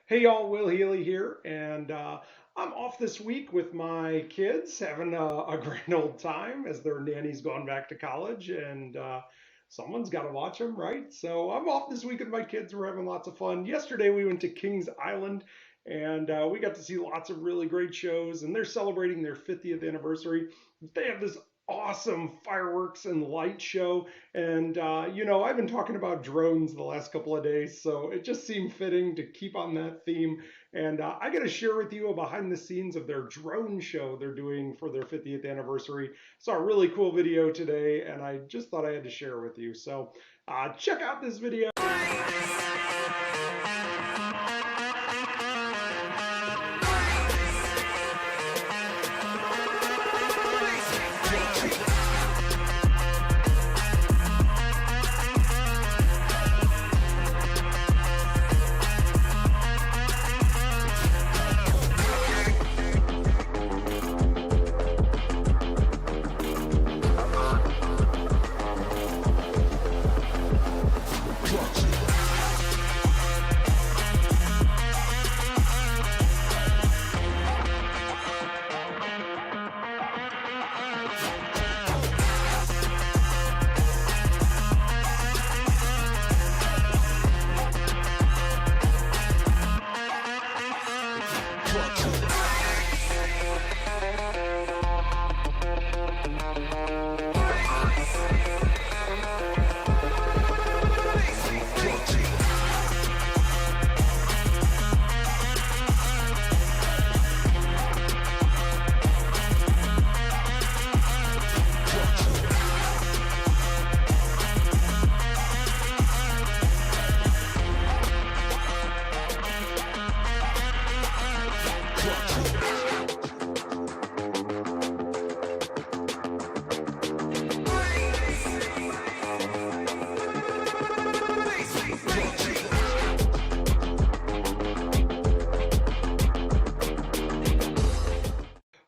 Hey y'all, Will Healy here, and I'm off this week with my kids, having a grand old time as their nanny's gone back to college, and someone's got to watch them, right? So I'm off this week with my kids. We're having lots of fun. Yesterday we went to Kings Island, and we got to see lots of really great shows, and they're celebrating their 50th anniversary. They have this awesome fireworks and light show. And, I've been talking about drones the last couple of days, so it just seemed fitting to keep on that theme. And I got to share with you a behind the scenes of their drone show they're doing for their 50th anniversary. Saw a really cool video today, and I just thought I had to share with you. So check out this video.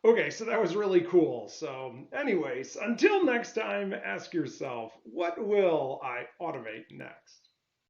Okay, so that was really cool. So, anyways, until next time, ask yourself, what will I automate next?